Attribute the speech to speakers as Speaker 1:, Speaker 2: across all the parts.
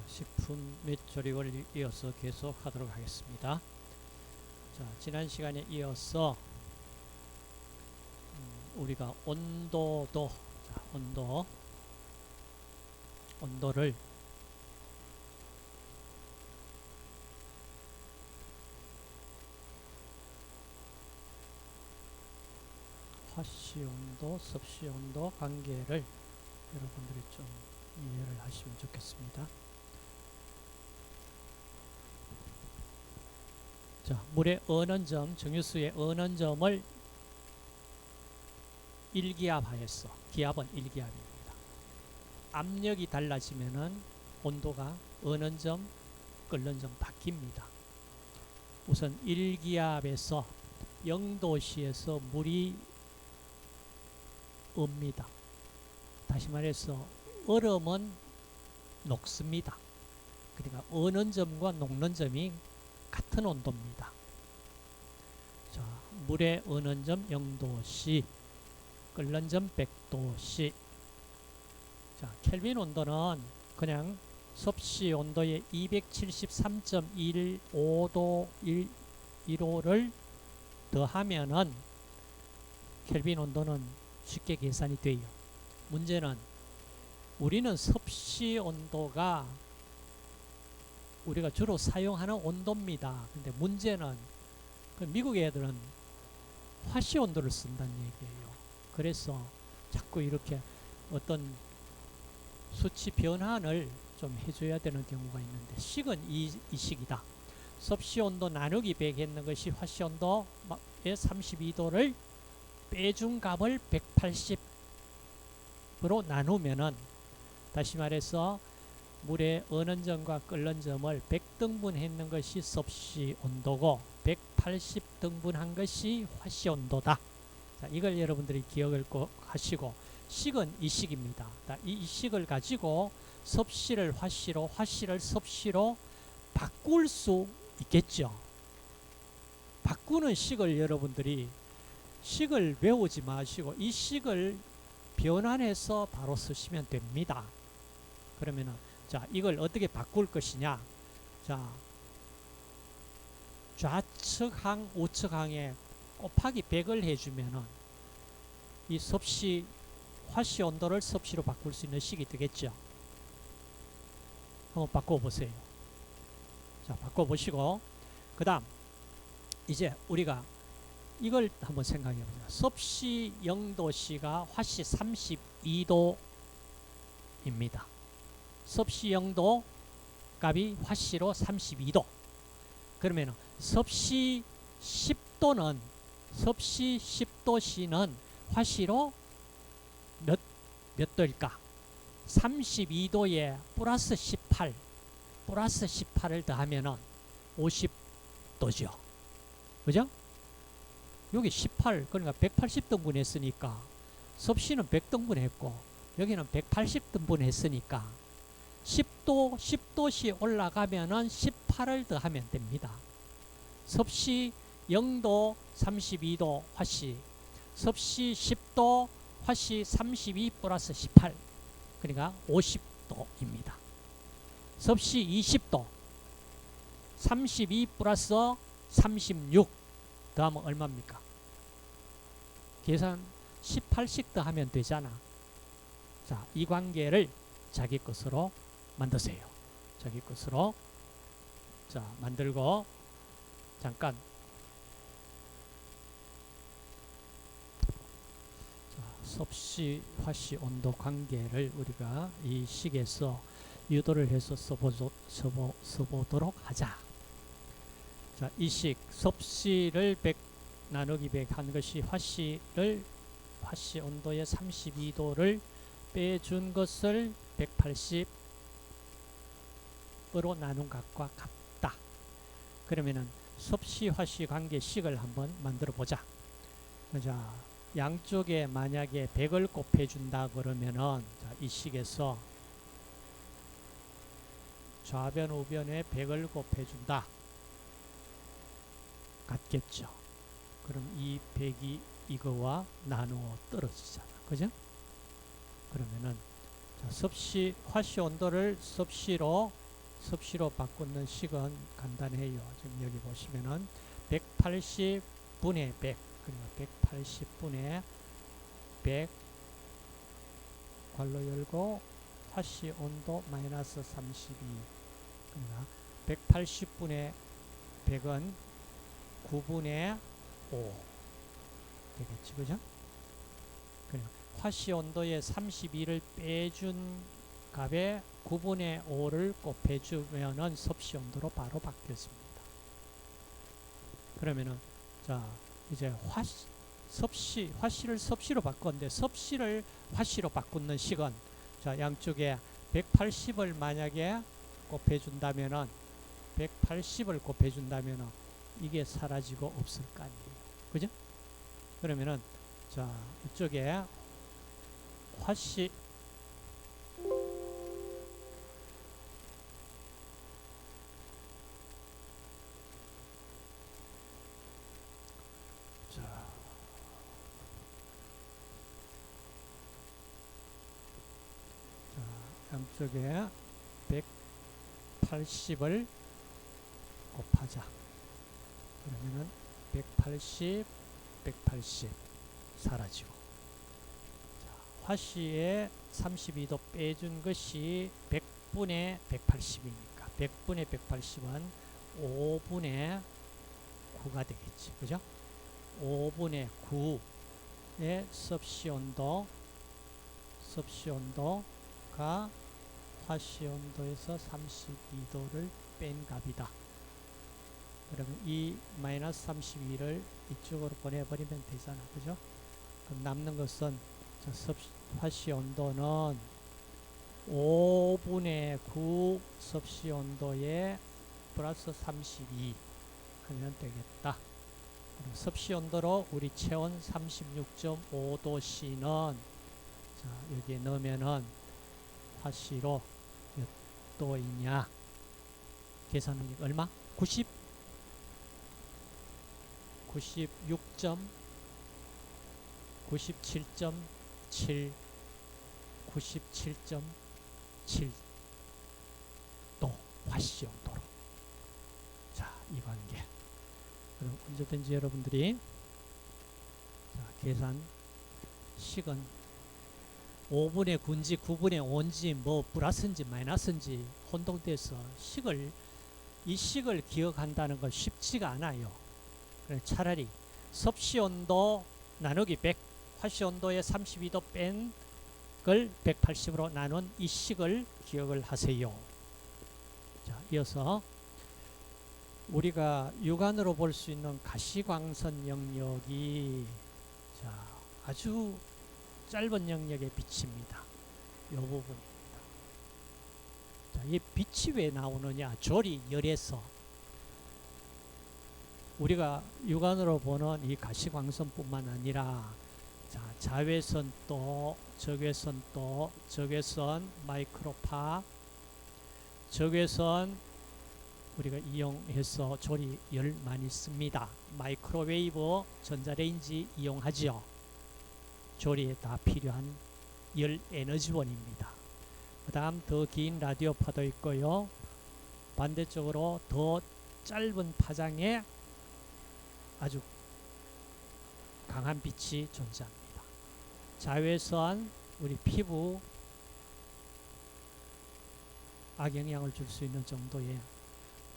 Speaker 1: 식품 및 조리를 이어서 계속 하도록 하겠습니다. 자, 지난 시간에 이어서 우리가 온도도, 자, 온도를 화씨 온도, 섭씨 온도 관계를 여러분들이 좀 이해를 하시면 좋겠습니다. 자, 물의 어는 점, 정유수의 어는 점을 1기압 하였어. 기압은 1기압입니다. 압력이 달라지면은 온도가 어는 점, 끓는 점 바뀝니다. 우선 1기압에서 0도씨에서 물이 옵니다. 다시 말해서 얼음은 녹습니다. 그러니까 어는 점과 녹는 점이 같은 온도입니다. 자, 물의 어는 점 0도씨, 끓는 점 100도씨. 자, 켈빈 온도는 그냥 섭씨 온도의 273.15도 1호를 더하면은 켈빈 온도는 쉽게 계산이 돼요. 문제는 우리는 섭씨 온도가 우리가 주로 사용하는 온도입니다. 근데 문제는 미국 애들은 화씨 온도를 쓴다는 얘기예요. 그래서 자꾸 이렇게 어떤 수치 변환을 좀 해줘야 되는 경우가 있는데, 식은 이 식이다. 섭씨 온도 나누기 100 했는 것이 화씨 온도의 32도를 빼준 값을 180으로 나누면은, 다시 말해서 물의 어는 점과 끓는 점을 100등분 했는 것이 섭씨 온도고 180등분 한 것이 화씨 온도다. 자, 이걸 여러분들이 기억을 꼭 하시고, 식은 이 식입니다. 이 식을 가지고 섭씨를 화씨로, 화씨를 섭씨로 바꿀 수 있겠죠. 바꾸는 식을 여러분들이 식을 외우지 마시고 이 식을 변환해서 바로 쓰시면 됩니다. 그러면은, 자, 이걸 어떻게 바꿀 것이냐. 자, 좌측항, 우측항에 곱하기 100을 해주면은 이 섭씨, 화씨 온도를 섭씨로 바꿀 수 있는 식이 되겠죠. 한번 바꿔보세요. 자, 바꿔보시고, 그 다음, 이제 우리가 이걸 한번 생각해 보자. 섭씨 0도씨가 화씨 32도입니다. 섭씨 0도 값이 화씨로 32도. 그러면 섭씨 10도는, 섭씨 10도씨는 화씨로 몇 도일까? 32도에 플러스 18, 플러스 18을 더하면은 50도죠. 그죠? 여기 18, 그러니까 180등분 했으니까 섭씨는 100등분 했고 여기는 180등분 했으니까 10도씨 올라가면은 18을 더하면 됩니다. 섭씨 0도 32도 화씨, 섭씨 10도 화씨 32 플러스 18, 그러니까 50도입니다. 섭씨 20도 32 플러스 36 더하면 얼마입니까? 계산 18씩 더하면 되잖아. 자, 이 관계를 자기 것으로 만드세요. 자기 것으로. 자, 만들고 잠깐, 자, 섭씨 화씨 온도 관계를 우리가 이 식에서 유도를 해서 써보도록 하자. 자, 이 식 섭씨를 100 나누기 100 한 것이 화씨 온도의 32도를 빼준 것을 180으로 나눈 값과 같다. 그러면은 섭씨 화씨 관계 식을 한번 만들어 보자. 자, 양쪽에 만약에 100을 곱해준다 그러면은, 자, 이 식에서 좌변 우변에 100을 곱해준다. 같겠죠. 그럼 이 100이 이거와 나누어 떨어지잖아. 그죠? 그러면은, 자, 섭씨 화씨 온도를 섭씨로 섭씨로 바꾸는 식은 간단해요. 지금 여기 보시면은 180분의 100, 그러니까 180분의 100 괄호 열고 화씨 온도 마이너스 32, 그러니까 180분의 100은 9분의 5 되겠지, 그죠? 그러니까 화씨 온도에 32를 빼준 값에 9분의 5를 곱해주면은 섭씨 온도로 바로 바뀌었습니다. 그러면은 자 이제 화씨를 섭씨로 바꿨는데 섭씨를 화씨로 바꾸는 식은 자 양쪽에 180을 만약에 곱해준다면은 180을 곱해준다면은 이게 사라지고 없을 거 아니에요. 그죠? 그러면은 자 이쪽에 화씨 양쪽에 180을 곱하자. 그러면은 180, 180 사라지고. 자, 화씨에 32도 빼준 것이 100분의 180이니까 100분의 180은 5분의 9가 되겠지. 그죠? 5분의 9의 섭씨 온도가 화씨 온도에서 32도를 뺀 값이다. 그러면 이 마이너스 32를 이쪽으로 보내버리면 되잖아. 그죠? 그럼 남는 것은 화씨 온도는 5분의 9 섭씨 온도에 플러스 32 하면 되겠다. 그럼 섭씨 온도로 우리 체온 36.5도 C는 자, 여기에 넣으면은 화씨로 몇 도이냐 계산하니까 얼마? 97.7 도 화씨 온도로. 자, 이 관계. 그럼 언제든지 여러분들이 자, 계산 식은 5분의 9인지 9분의 5인지 뭐 플러스인지 마이너스인지 혼동돼서 이 식을 기억한다는 건 쉽지가 않아요. 차라리 섭씨 온도 나누기 100, 화씨 온도에 32도 뺀 걸 180으로 나눈 이 식을 기억을 하세요. 자, 이어서 우리가 육안으로 볼 수 있는 가시광선 영역이 자, 아주 짧은 영역에 비칩니다. 이 부분입니다. 자, 이 빛이 왜 나오느냐? 조리 열에서 우리가 육안으로 보는 이 가시광선뿐만 아니라 자, 자외선도, 적외선도, 적외선 마이크로파, 적외선 우리가 이용해서 조리 열 많이 씁니다. 마이크로웨이브 전자레인지 이용하죠. 조리에 다 필요한 열 에너지원입니다. 그 다음 더 긴 라디오파도 있고요. 반대쪽으로 더 짧은 파장에 아주 강한 빛이 존재합니다. 자외선 우리 피부 악영향을 줄 수 있는 정도의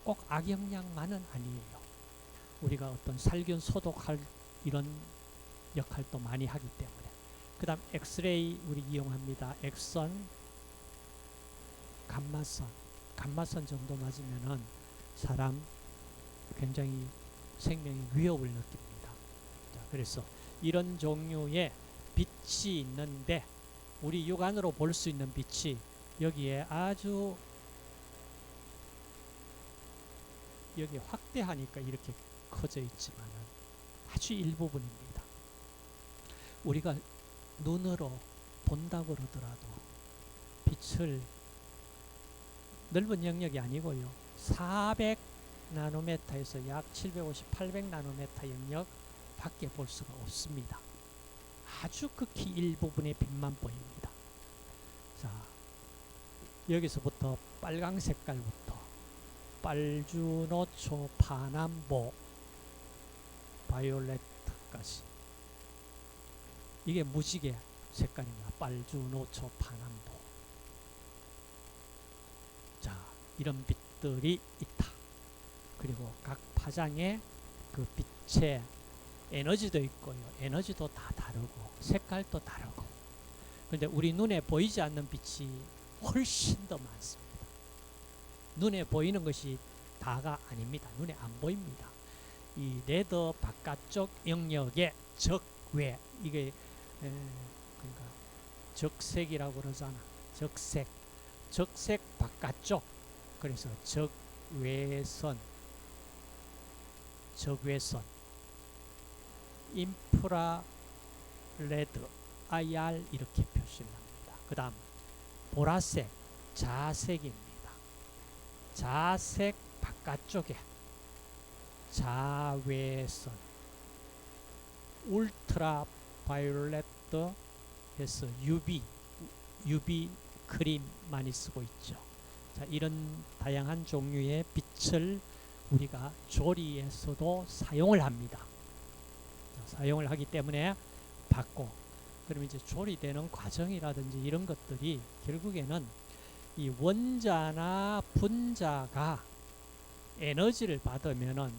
Speaker 1: 꼭 악영향만은 아니에요. 우리가 어떤 살균 소독할 이런 역할도 많이 하기 때문에. 그 다음 엑스레이 우리 이용합니다. X선, 감마선 정도 맞으면은 사람 굉장히 생명의 위협을 느낍니다. 자, 그래서 이런 종류의 빛이 있는데 우리 육안으로 볼 수 있는 빛이 여기에 아주 여기 확대하니까 이렇게 커져 있지만은 아주 일부분입니다. 우리가 눈으로 본다고 그러더라도 빛을 넓은 영역이 아니고요. 400 나노메타에서 약 750, 800 나노메타 영역 밖에 볼 수가 없습니다. 아주 극히 일부분의 빛만 보입니다. 자, 여기서부터 빨강 색깔부터 빨주노초 파남보 바이올렛까지 이게 무지개 색깔입니다. 빨주노초 파남보. 자, 이런 빛들이 있다. 그리고 각 파장에 그 빛의 에너지도 있고요. 에너지도 다 다르고 색깔도 다르고. 그런데 우리 눈에 보이지 않는 빛이 훨씬 더 많습니다. 눈에 보이는 것이 다가 아닙니다. 눈에 안 보입니다. 이 레더 바깥쪽 영역의 적외, 이게 그러니까 적색이라고 그러잖아. 적색 바깥쪽. 그래서 적외선 인프라레드 IR 이렇게 표시를 합니다. 그 다음 보라색 자색입니다. 자색 바깥쪽에 자외선 울트라 바이올렛 해서 UV 크림 많이 쓰고 있죠. 자, 이런 다양한 종류의 빛을 우리가 조리에서도 사용을 합니다. 자, 사용을 하기 때문에 받고, 그럼 이제 조리되는 과정이라든지 이런 것들이 결국에는 이 원자나 분자가 에너지를 받으면은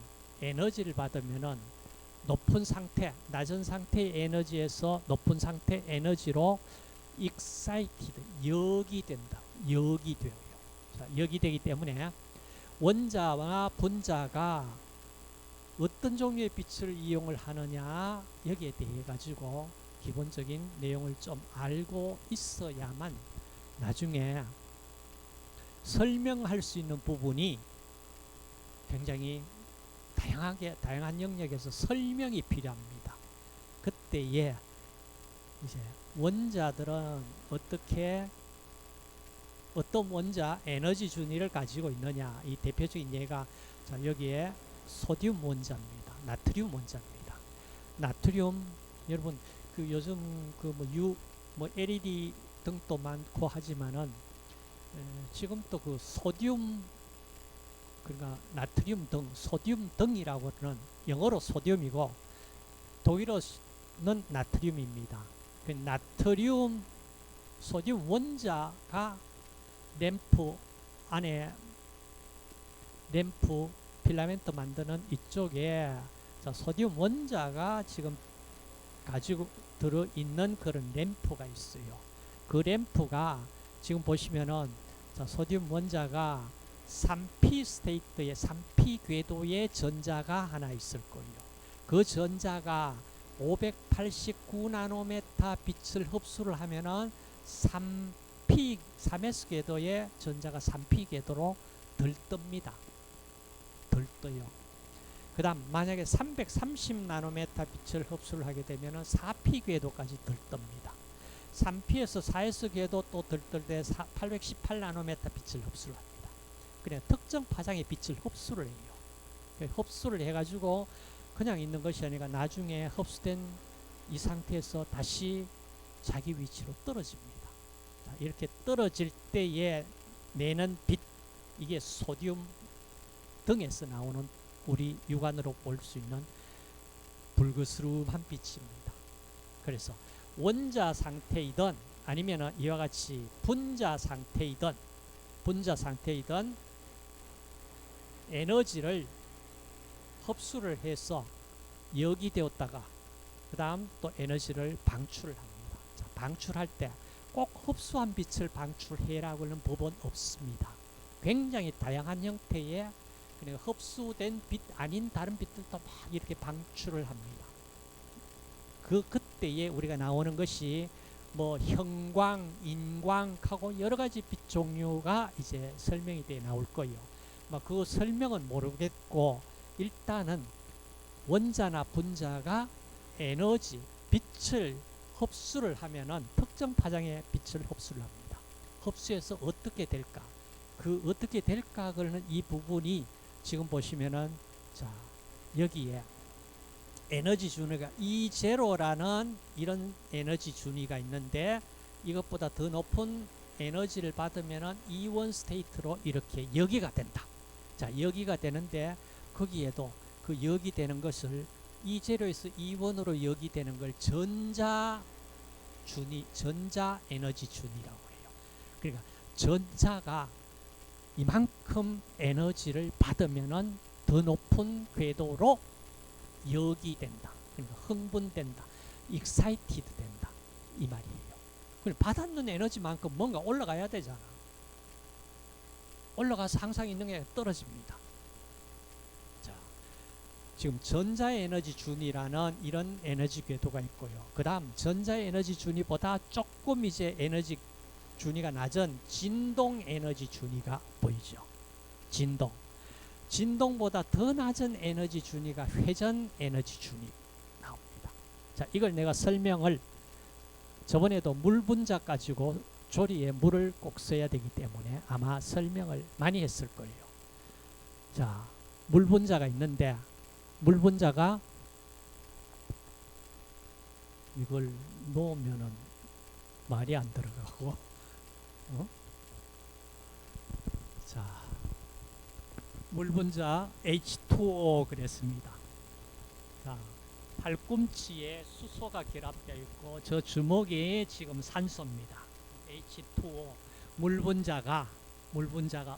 Speaker 1: 높은 상태, 낮은 상태의 에너지에서 높은 상태 에너지로 excited, 역이 된다. 역이 돼요. 자, 역이 되기 때문에 원자나 분자가 어떤 종류의 빛을 이용을 하느냐, 여기에 대해 가지고 기본적인 내용을 좀 알고 있어야만 나중에 설명할 수 있는 부분이 굉장히 다양한 영역에서 설명이 필요합니다. 그때에 이제 원자들은 어떤 원자 에너지 준위를 가지고 있느냐, 이 대표적인 예가 자, 여기에 소듐 원자입니다. 나트륨 원자입니다. 나트륨 여러분 그 요즘 그 뭐 LED 등도 많고 하지만은 지금도 그 소듐, 그러니까 나트륨 등, 소듐 등이라고 하는 영어로 소듐이고 독일어는 나트륨입니다. 그 나트륨 소듐 원자가 램프 안에 램프 필라멘트 만드는 이쪽에 자, 소듐 원자가 지금 가지고 들어있는 그런 램프가 있어요. 그 램프가 지금 보시면은 자, 소듐 원자가 3p 스테이트의 3p 궤도의 전자가 하나 있을 거예요. 그 전자가 589나노메타 빛을 흡수를 하면은 3s 궤도의 전자가 3p 궤도로 들뜹니다. 들떠요. 그 다음 만약에 330나노메타 빛을 흡수를 하게 되면은 4p 궤도까지 들뜹니다. 3p에서 4s 궤도 또 들뜰 때 818나노메타 빛을 흡수를 합니다. 그냥 특정 파장의 빛을 흡수를 해요. 흡수를 해가지고 그냥 있는 것이 아니라 나중에 흡수된 이 상태에서 다시 자기 위치로 떨어집니다. 자, 이렇게 떨어질 때에 내는 빛, 이게 소듐 등에서 나오는 우리 육안으로 볼 수 있는 붉으스름한 빛입니다. 그래서 원자 상태이든 아니면 이와 같이 분자 상태이든 에너지를 흡수를 해서 역이 되었다가 그 다음 또 에너지를 방출을 합니다. 자, 방출할 때 꼭 흡수한 빛을 방출해라고는 법은 없습니다. 굉장히 다양한 형태의 그러니까 흡수된 빛 아닌 다른 빛들도 막 이렇게 방출을 합니다. 그때에 우리가 나오는 것이 뭐 형광, 인광하고 여러 가지 빛 종류가 이제 설명이 돼 나올 거예요. 그 설명은 모르겠고 일단은 원자나 분자가 에너지, 빛을 흡수를 하면은 특정 파장의 빛을 흡수를 합니다. 흡수해서 어떻게 될까? 그 어떻게 될까 그러는 이 부분이 지금 보시면은 자, 여기에 에너지 준위가 E0라는 이런 에너지 준위가 있는데 이것보다 더 높은 에너지를 받으면은 E1 스테이트로 이렇게 여기가 된다. 자, 여기가 되는데 거기에도 그 여기 되는 것을 이 재료에서 이원으로 여기 되는 걸 전자 에너지 준이라고 해요. 그러니까 전자가 이만큼 에너지를 받으면은 더 높은 궤도로 여기 된다. 그러니까 흥분된다. excited 된다. 이 말이에요. 받았는 에너지만큼 뭔가 올라가야 되잖아. 올라가서 항상 있는 게 떨어집니다. 자, 지금 전자에너지 준이라는 이런 에너지 궤도가 있고요. 그 다음 전자에너지 준이보다 조금 이제 에너지 준위가 낮은 진동 에너지 준위가 보이죠. 진동보다 더 낮은 에너지 준위가 회전 에너지 준위 나옵니다. 자, 이걸 내가 설명을 저번에도 물 분자 가지고 조리에 물을 꼭 써야 되기 때문에 아마 설명을 많이 했을 거예요. 자, 물 분자가 있는데 물 분자가 이걸 놓으면은 말이 안 들어가고 자, 물 분자 H2O 그랬습니다. 자, 팔꿈치에 수소가 결합되어 있고 저 주먹이 지금 산소입니다. H2O 물 분자가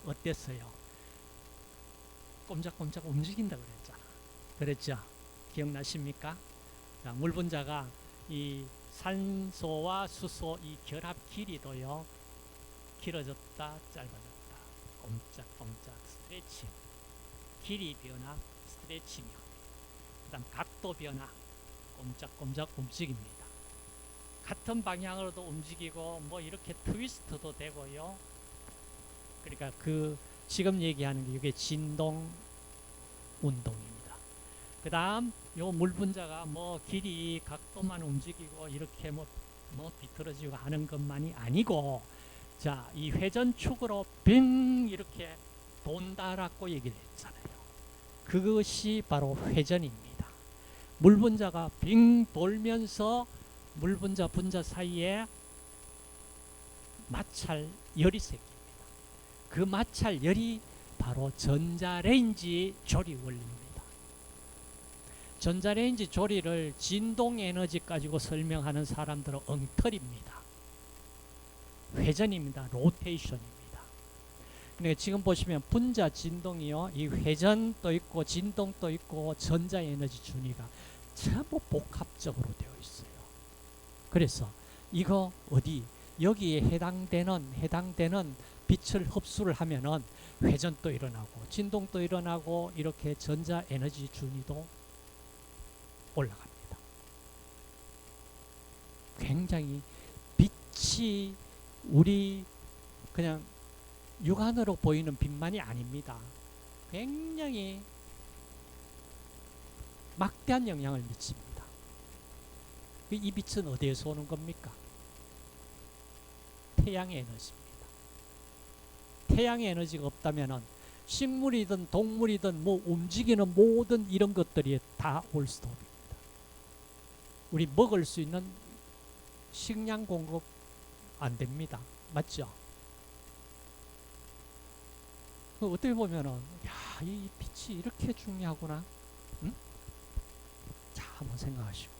Speaker 1: 어땠어요? 꼼짝꼼짝 움직인다 그랬잖아. 그랬죠? 기억나십니까? 자, 물 분자가 이 산소와 수소 이 결합 길이도요, 길어졌다 짧아졌다 꼼짝꼼짝 스트레칭, 길이 변화 스트레칭이요. 그 다음 각도 변화 꼼짝꼼짝 움직입니다. 같은 방향으로도 움직이고 뭐 이렇게 트위스트도 되고요. 그러니까 그 지금 얘기하는 게 이게 진동 운동입니다. 그 다음 요 물 분자가 뭐 길이 각도만 움직이고 이렇게 뭐 비틀어지고 하는 것만이 아니고, 자, 이 회전축으로 빙 이렇게 돈다라고 얘기를 했잖아요. 그것이 바로 회전입니다. 물 분자가 빙 돌면서 물 분자 사이에 마찰열이 생깁니다. 그 마찰열이 바로 전자레인지 조리 원리입니다. 전자레인지 조리를 진동 에너지 가지고 설명하는 사람들은 엉터리입니다. 회전입니다. 로테이션입니다. 그러니까 지금 보시면 분자 진동이요, 이 회전도 있고 진동도 있고 전자 에너지 준위가 전부 복합적으로 되어 있어요. 그래서 이거 어디 여기에 해당되는 빛을 흡수를 하면은 회전도 일어나고 진동도 일어나고 이렇게 전자 에너지 준위도 올라갑니다. 굉장히 빛이 우리 그냥 육안으로 보이는 빛만이 아닙니다. 굉장히 막대한 영향을 미칩니다. 이 빛은 어디에서 오는 겁니까? 태양의 에너지입니다. 태양의 에너지가 없다면 식물이든 동물이든 뭐 움직이는 모든 이런 것들이 다 올 수도 없습니다. 우리 먹을 수 있는 식량 공급 안 됩니다. 맞죠? 어떻게 보면은, 야, 이 빛이 이렇게 중요하구나. 응? 자, 한번 생각하시고.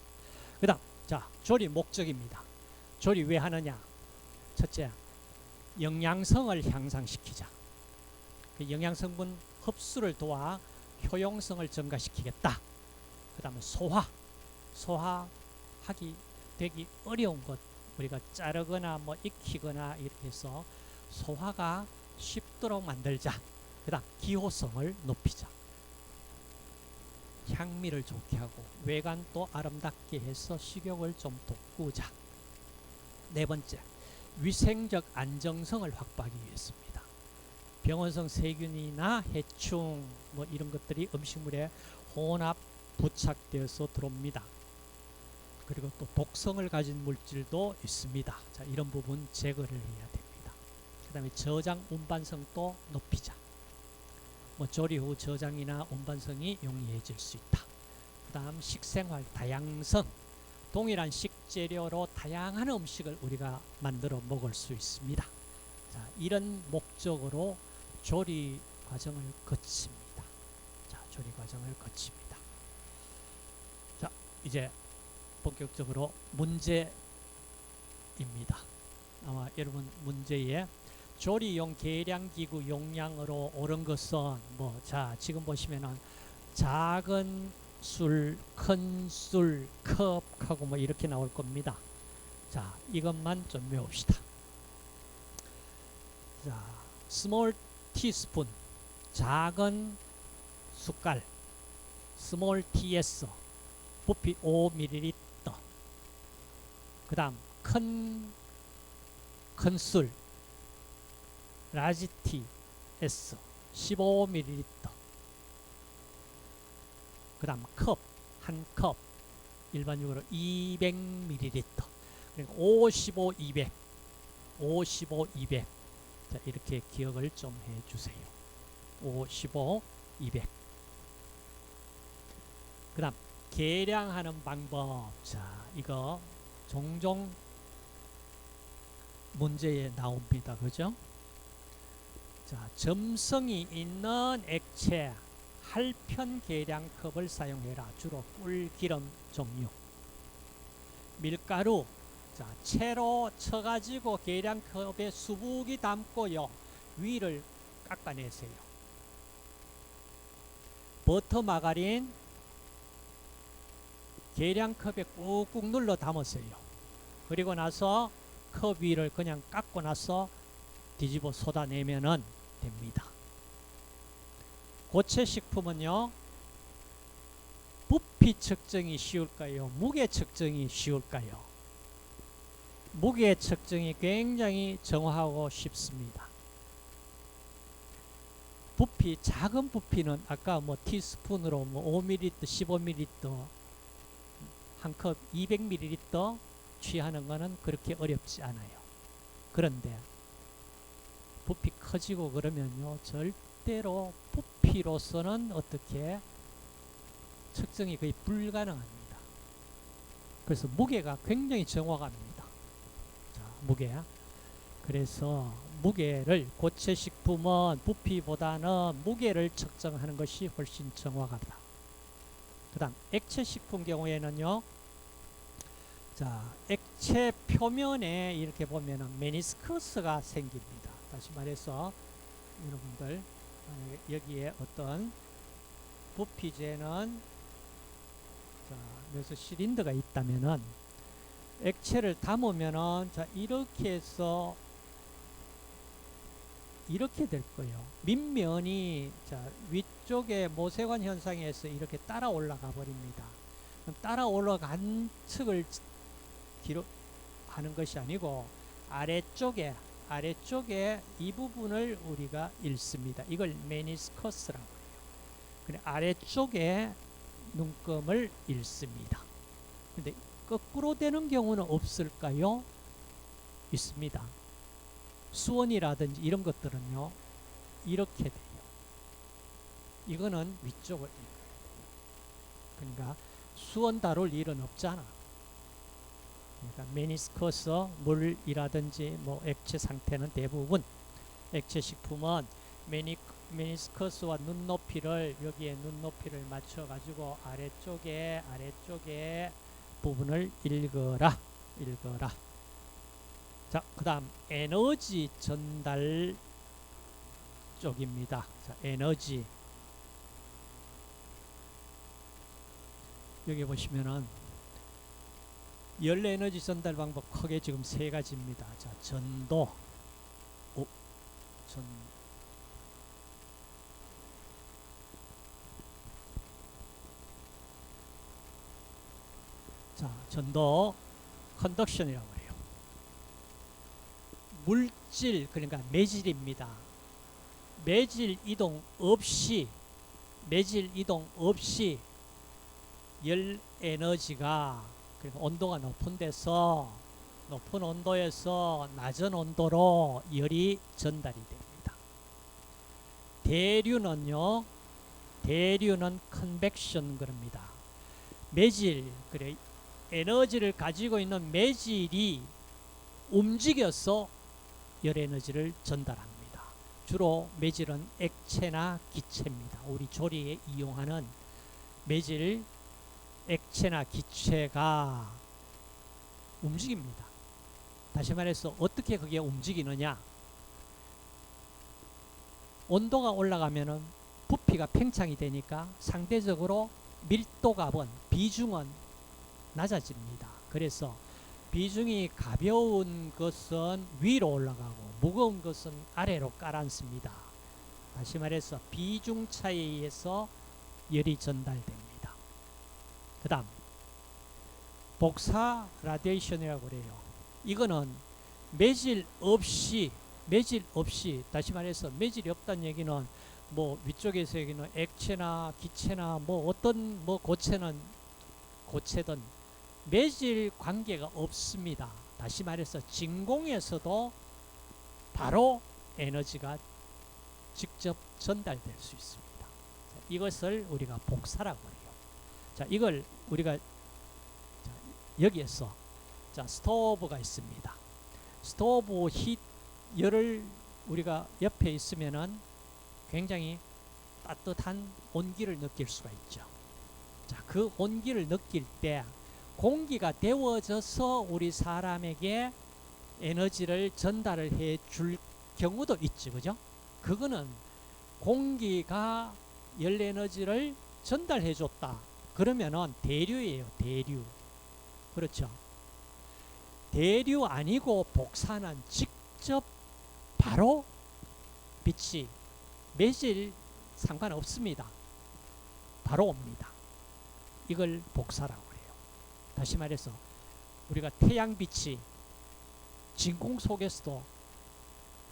Speaker 1: 그 다음, 자, 조리 목적입니다. 조리 왜 하느냐? 첫째, 영양성을 향상시키자. 그 영양성분 흡수를 도와 효용성을 증가시키겠다. 그 다음에 소화하기 되기 어려운 것, 우리가 자르거나 뭐 익히거나 이렇게 해서 소화가 쉽도록 만들자. 그 다음 기호성을 높이자. 향미를 좋게 하고 외관도 아름답게 해서 식욕을 좀 돋구자. 네 번째, 위생적 안정성을 확보하기 위해서입니다. 병원성 세균이나 해충 뭐 이런 것들이 음식물에 혼합 부착되어서 들어옵니다. 그리고 또 독성을 가진 물질도 있습니다. 자, 이런 부분 제거를 해야 됩니다. 그 다음에 저장 운반성도 높이자. 뭐 조리 후 저장이나 운반성이 용이해질 수 있다. 그 다음 식생활 다양성, 동일한 식재료로 다양한 음식을 우리가 만들어 먹을 수 있습니다. 자, 이런 목적으로 조리 과정을 거칩니다. 자, 조리 과정을 거칩니다. 자, 이제 본격적으로 문제입니다. 아마 여러분 문제에 조리용 계량기구 용량으로 옳은 것은 자, 지금 보시면은 작은 술, 큰 술, 컵하고 이렇게 나올 겁니다. 자, 이것만 좀 외웁시다. 자, small teaspoon, 작은 숟갈, small ts, 부피 5ml. 그 다음 큰 술, large ts, 15ml. 그 다음 컵, 한 컵, 일반적으로 200ml. 그러니까 55, 200. 55, 200. 자, 이렇게 기억을 좀 해주세요. 55, 200. 그 다음 계량하는 방법. 자, 이거 종종 문제에 나옵니다. 그죠? 자, 점성이 있는 액체 할편 계량컵을 사용해라. 주로 꿀기름 종류. 밀가루. 자, 채로 쳐가지고 계량컵에 수북이 담고요. 위를 깎아내세요. 버터 마가린 계량컵에 꾹꾹 눌러 담으세요. 그리고 나서 컵 위를 그냥 깎고 나서 뒤집어 쏟아내면은 됩니다. 고체식품은요, 부피 측정이 쉬울까요? 무게 측정이 쉬울까요? 무게 측정이 굉장히 정확하고 쉽습니다. 부피, 작은 부피는 아까 티스푼으로 5ml, 15ml, 한 컵 200ml 취하는 거는 그렇게 어렵지 않아요. 그런데 부피 커지고 그러면요, 절대로 부피로서는 어떻게 측정이 거의 불가능합니다. 그래서 무게가 굉장히 정확합니다. 자, 무게. 그래서 무게를, 고체식품은 부피보다는 무게를 측정하는 것이 훨씬 정확하다. 그 다음 액체식품 경우에는요, 자, 액체 표면에 이렇게 보면은 메니스커스가 생깁니다. 다시 말해서 여러분들 여기에 어떤 부피재는, 자, 여기서 실린더가 있다면은 액체를 담으면은, 자, 이렇게 해서 이렇게 될 거예요. 밑면이, 자, 위쪽에 모세관 현상에서 이렇게 따라 올라가 버립니다. 따라 올라간 측을 기록하는 것이 아니고 아래쪽에 이 부분을 우리가 읽습니다. 이걸 메니스커스라고 해요. 그래, 아래쪽에 눈금을 읽습니다. 근데 거꾸로 되는 경우는 없을까요? 있습니다. 수원이라든지 이런 것들은요, 이렇게 돼요. 이거는 위쪽을 읽어야 돼요. 그러니까 수원 다룰 일은 없잖아. 그러니까 메니스커스, 물이라든지 액체 상태는 대부분, 액체 식품은 메니스커스와 눈높이를, 여기에 눈높이를 맞춰 가지고 아래쪽에 부분을 읽어라. 자, 그 다음 에너지 전달 쪽입니다. 자, 에너지. 여기 보시면은 열 에너지 전달 방법 크게 지금 세 가지입니다. 자, 전도, 자, 전도 컨덕션이라고 해요. 물질, 그러니까 매질입니다. 매질 이동 없이 열 에너지가, 그러니까 온도가 높은 데서, 높은 온도에서 낮은 온도로 열이 전달이 됩니다. 대류는 컨벡션 그럽니다. 매질, 그래, 에너지를 가지고 있는 매질이 움직여서 열 에너지를 전달합니다. 주로 매질은 액체나 기체입니다. 우리 조리에 이용하는 매질, 액체나 기체가 움직입니다. 다시 말해서 어떻게 그게 움직이느냐? 온도가 올라가면은 부피가 팽창이 되니까 상대적으로 밀도값은, 비중은 낮아집니다. 그래서 비중이 가벼운 것은 위로 올라가고 무거운 것은 아래로 깔아앉습니다. 다시 말해서 비중 차이에 의해서 열이 전달됩니다. 그 다음 복사 라디에이션이라고 그래요. 이거는 매질 없이 다시 말해서 매질이 없다는 얘기는 뭐 위쪽에서 얘기는 액체나 기체나 뭐 어떤 뭐 고체든 매질 관계가 없습니다. 다시 말해서 진공에서도 바로 에너지가 직접 전달될 수 있습니다. 이것을 우리가 복사라고 해요. 자, 이걸 우리가 여기에서 스토브가 있습니다. 스토브 열을 우리가 옆에 있으면은 굉장히 따뜻한 온기를 느낄 수가 있죠. 자, 그 온기를 느낄 때 공기가 데워져서 우리 사람에게 에너지를 전달을 해 줄 경우도 있죠. 그죠? 그거는 공기가 열 에너지를 전달해 줬다. 그러면은 대류예요. 대류. 그렇죠? 대류 아니고 복사는 직접 바로 빛이 매질 상관없습니다. 바로 옵니다. 이걸 복사라고 해요. 다시 말해서 우리가 태양빛이 진공 속에서도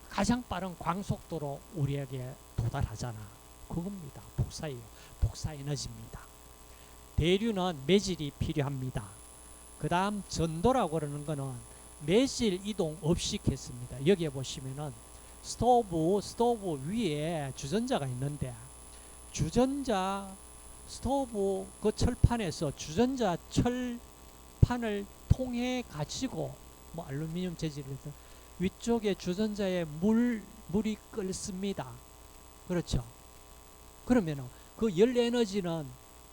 Speaker 1: 가장 빠른 광속도로 우리에게 도달하잖아. 그겁니다. 복사예요. 복사 에너지입니다. 대류는 매질이 필요합니다. 그 다음 전도라고 그러는 거는 매질 이동 없이 했습니다. 여기에 보시면은 스토브 위에 주전자가 있는데 주전자 스토브 그 철판에서 주전자 철판을 통해 가지고 뭐 알루미늄 재질에서 위쪽에 주전자에 물이 끓습니다. 그렇죠? 그러면은 그 열 에너지는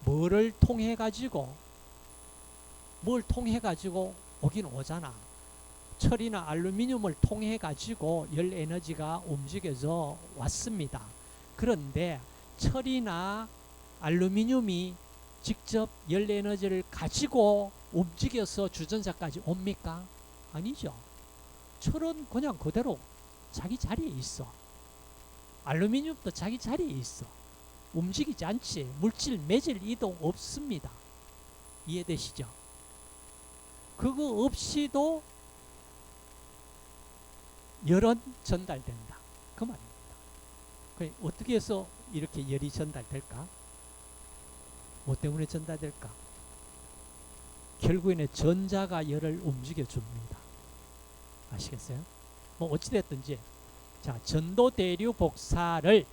Speaker 1: 뭘 통해 가지고 오긴 오잖아. 철이나 알루미늄을 통해 가지고 열 에너지가 움직여져 왔습니다. 그런데 철이나 알루미늄이 직접 열 에너지를 가지고 움직여서 주전자까지 옵니까? 아니죠. 철은 그냥 그대로 자기 자리에 있어. 알루미늄도 자기 자리에 있어. 움직이지 않지. 물질 매질 이동 없습니다. 이해되시죠? 그거 없이도 열은 전달된다. 그 말입니다. 어떻게 해서 이렇게 열이 전달될까? 뭐 때문에 전달될까? 결국에는 전자가 열을 움직여줍니다. 아시겠어요? 뭐 어찌됐든지 자, 전도 대류 복사를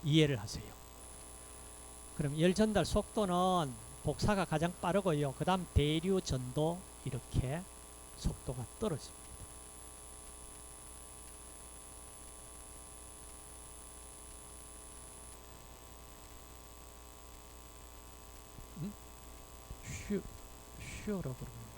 Speaker 1: 이해를 하세요. 그럼 열 전달 속도는 복사가 가장 빠르고요. 그 다음 대류 전도 이렇게 속도가 떨어집니다. 쉬어라고 그러면